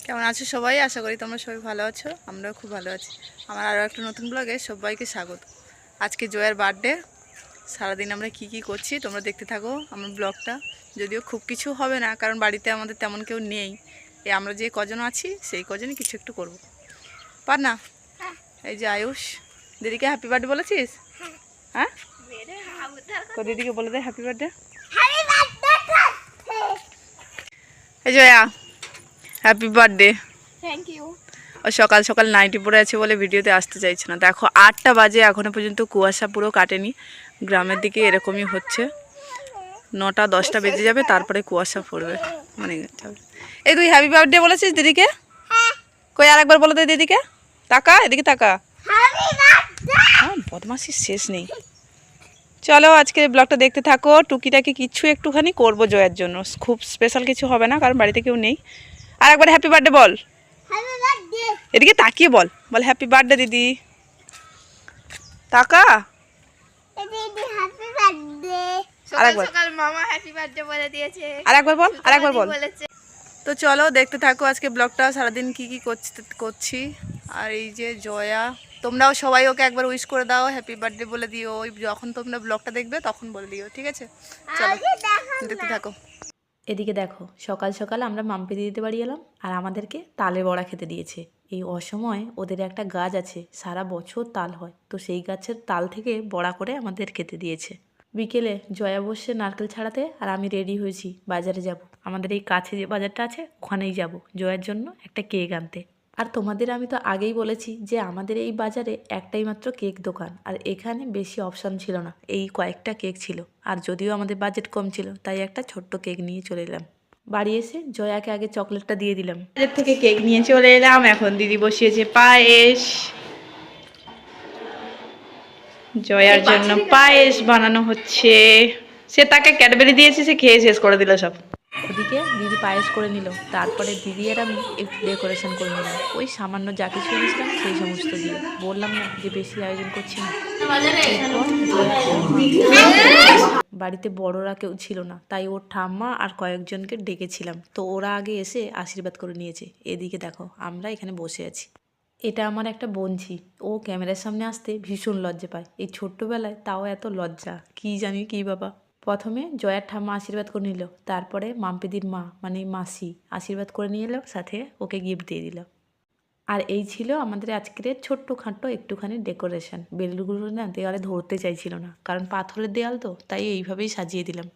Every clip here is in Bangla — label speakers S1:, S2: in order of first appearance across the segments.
S1: কেমন আছো সবাই? আশা করি তোমরা সবাই ভালো আছো, আমরাও খুব ভালো আছি। আমার আরও একটা নতুন ব্লগে সবাইকে স্বাগত। আজকে জয়ের বার্থডে। সারাদিন আমরা কি করছি তোমরা দেখতে থাকো আমার ব্লগটা। যদিও খুব কিছু হবে না, কারণ বাড়িতে আমাদের তেমন কেউ নেই। আমরা যে কজন আছি সেই কজনই কিছু একটু করবো। পার না? এই যে আয়ুষ, দিদিকে হ্যাপি বার্থডে বলেছিস? হ্যাঁ, দিদিকে বলে দে হ্যাপি বার্থডে। এই Joya, happy birthday.
S2: Thank you.
S1: ও সকাল সকাল নাইটি পরে আছে বলে ভিডিওতে আসতে চাইছে না। দেখো 8টা বাজে, এখনও পর্যন্ত কুয়াশা পুরো কাটেনি। গ্রামের দিকে এরকমই হচ্ছে, 9টা 10টা বেজে যাবে তারপরে কুয়াশা পড়বে। মানে এই তুই হ্যাপি বার্থডে বলেছিস দিদিকে? কই আরেকবার বলে দে দিদিকে। তাকা এদিকে, তাকা। হ্যাঁ, বদমাশির শেষ নেই। চলো আজকে ব্লগটা দেখতে থাকো। টুকিটাকি কিছু একটুখানি করবো জয়ের জন্য, খুব স্পেশাল কিছু হবে না কারণ বাড়িতে কেউ নেই। আরেকবার হ্যাপি বার্থডে বল, এদিকে তাকিয়ে বল, বল হ্যাপি বার্থডে দিদি। টাকা
S2: সকাল মামা হ্যাপি বার্থডে বলে দিয়েছে।
S1: আরেকবার বল, আরেকবার বল। তো চলো দেখতে থাকো আজকে ব্লগটা, সারাদিন কি করছি। আর এই যে জয়া, তোমরাও সবাই ওকে একবার উইশ করে দাও, হ্যাপি বার্থডে বলে দিও। ওই যখন তোমরা ব্লগটা দেখবে তখন বলে দিও, ঠিক আছে? চলো দেখতে থাকো।
S3: এদিকে দেখো, সকাল সকাল আমরা মাম্পি দিদিতে বাড়ি এলাম আর আমাদেরকে তালের বড়া খেতে দিয়েছে। এই অসময়ে ওদের একটা গাছ আছে, সারা বছর তাল হয়, তো সেই গাছের তাল থেকে বড়া করে আমাদের খেতে দিয়েছে। বিকেলে জয়া বসছে নারকেল ছাড়াতে আর আমি রেডি হয়েছি, বাজারে যাব। আমাদের এই কাছে যে বাজারটা আছে ওখানেই যাব জয়ার জন্য একটা কেক আনতে। আর তোমাদের আমি তো আগেই বলেছি যে আমাদের এই বাজারে একটাই মাত্র কেক দোকান, আর এখানে বেশি অপশান ছিল না, এই কয়েকটা কেক ছিল। আর যদিও আমাদের বাজেট কম ছিল তাই একটা ছোট্ট কেক নিয়ে চলে এলাম। বাড়ি এসে জয়াকে আগে চকলেটটা দিয়ে দিলাম।
S1: বাজার থেকে কেক নিয়ে চলে এলাম। এখন দিদি বসিয়েছে পায়েস, জয়ার জন্য পায়েস বানানো হচ্ছে। সে তাকে ক্যাডবেরি দিয়েছে, সে খেয়ে শেষ করে দিল সব।
S3: ওদিকে দিদি পায়েস করে নিল, তারপরে দিদি আর আমি একটু ডেকোরেশন করে নিলাম। ওই সামান্য যা কিছু এনেছিলাম সেই সমস্ত দিয়ে। বললাম না যে বেশি আয়োজন করছি না। বাড়িতে বড়রা কেউ ছিল না, তাই ওর ঠাম্মা আর কয়েকজনকে ডেকেছিলাম, তো ওরা আগে এসে আশীর্বাদ করে নিয়েছে। এদিকে দেখো আমরা এখানে বসে আছি। এটা আমার একটা বোনঝি, ও ক্যামেরার সামনে আসতে ভীষণ লজ্জা পায়। এই ছোট্টবেলায় তাও এত লজ্জা, কি জানি কি বাবা। প্রথমে জয়ার ঠাম্মা আশীর্বাদ করে নিল, তারপরে মাম্পিদির মা মানে মাসি আশীর্বাদ করে নিয়ে এলো, সাথে ওকে গিফট দিয়ে দিল। আর এই ছিল আমাদের আজকের ছোট্ট খাট্টো একটুখানি ডেকোরেশন। বেলুনগুলো না দেওয়ালে ধরতে চাইছিল না, কারণ পাথরের দেওয়াল তো, তাই এইভাবেই সাজিয়ে দিলাম।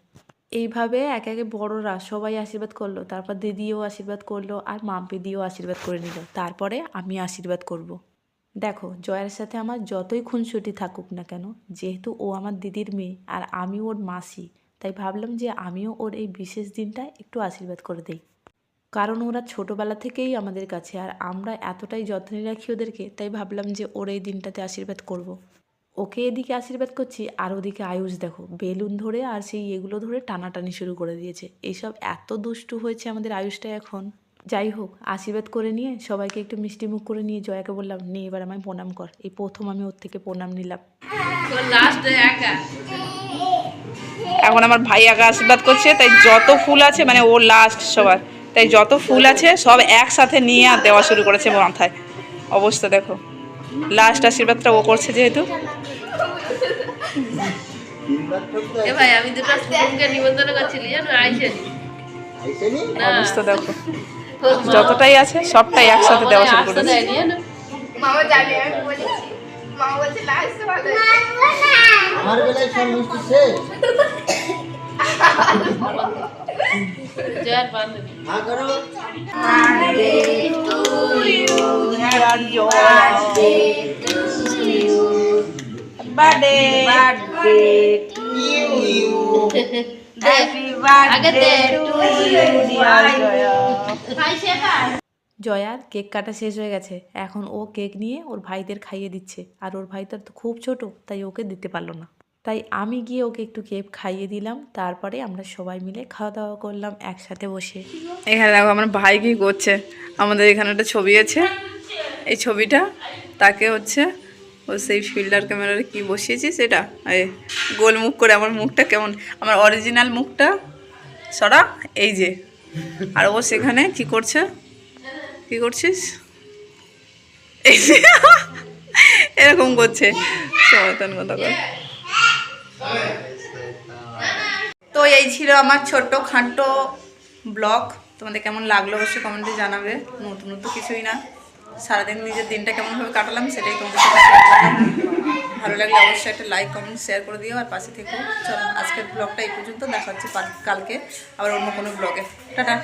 S3: এইভাবে একে একে বড়রা সবাই আশীর্বাদ করলো, তারপর দিদিও আশীর্বাদ করলো আর মাম্পিদিও আশীর্বাদ করে নিল, তারপরে আমি আশীর্বাদ করব। দেখো জয়ের সাথে আমার যতই খুনসুটি থাকুক না কেন, যেহেতু ও আমার দিদির মেয়ে আর আমি ওর মাসি, তাই ভাবলাম যে আমিও ওর এই বিশেষ দিনটায় একটু আশীর্বাদ করে দেই। কারণ ওরা ছোটোবেলা থেকেই আমাদের কাছে, আর আমরা এতটাই যত্নে রাখি ওদেরকে, তাই ভাবলাম যে ওর এই দিনটাতে আশীর্বাদ করব। ওকে এদিকে আশীর্বাদ করছি আর ওদিকে আয়ুষ দেখো বেলুন ধরে আর সেই এগুলো ধরে টানাটানি শুরু করে দিয়েছে। এইসব এত দুষ্টু হয়েছে আমাদের আয়ুষটা এখন। যাই হোক, আশীর্বাদ করে নিয়ে সবাইকে একটু মিষ্টি মুখ করে নিয়ে জয়াকে বললাম, নে এবার আমায় প্রণাম কর। এই প্রথম আমি ওর থেকে প্রণাম নিলাম।
S1: এখন আমার ভাই আগে আশীর্বাদ করছে, তাই যত ফুল আছে মানে ও লাস্ট সবার, তাই যত ফুল আছে সব একসাথে নিয়ে আর দেওয়া শুরু করেছে মাথায়। অবস্থা দেখো, লাস্ট আশীর্বাদটা ও করছে যেহেতু।
S2: ভাই আমি দুটো স্টুডেন্টকে নিমন্ত্রণ করছিলি জানো, আইসেনি।
S1: অবস্থা দেখো, যতটাই আছে সবটাই একসাথে দেওয়া শুরু করেছে।
S2: মামা জানে আমি বলেছি, মামা বলছে লাস্ট ভালো
S4: আমার বেলায় সব মিষ্টি শেষ।
S2: জয়ার বান্ধবী
S4: হ্যাঁ করো।
S3: জয়ার কেক কাটা শেষ হয়ে গেছে, এখন ও কেক নিয়ে ওর ভাইদের খাইয়ে দিচ্ছে। আর ওর ভাই তো খুব ছোট, তাই ওকে দিতে পারলো না, তাই আমি গিয়ে ওকে একটু কেক খাইয়ে দিলাম। তারপরে আমরা সবাই মিলে খাওয়া দাওয়া করলাম একসাথে বসে।
S1: এখানে দেখো আমার ভাই কি করছে। আমাদের এখানে একটা ছবি আছে, এই ছবিটা তাকে হচ্ছে ও সেই ফিল্টার ক্যামেরার কি বসিয়েছি সেটা, এই গোল মুখ করে। আমার মুখটা কেমন, আমার অরিজিনাল মুখটা সরা এই যে। আর ও সেখানে কি করছে, কি করছিস? এই যে, এরকম করছে শয়তান কথা কয়। তো এই ছিল আমার ছোট্ট খাটো ব্লগ। তোমাদের কেমন লাগলো অবশ্যই কমেন্টে জানাবে। নতুন তো কিছুই না, সারাদিন নিজের দিনটা কেমনভাবে কাটালাম সেটাই তোমাদের সাথে শেয়ার করলাম। ভালো লাগলে অবশ্যই একটা লাইক কমেন্ট শেয়ার করে দিও আর পাশে থেকো। চলো আজকের ব্লগটা এই পর্যন্ত, দেখা হচ্ছে কালকে আবার অন্য কোনো ব্লগে। টাটা।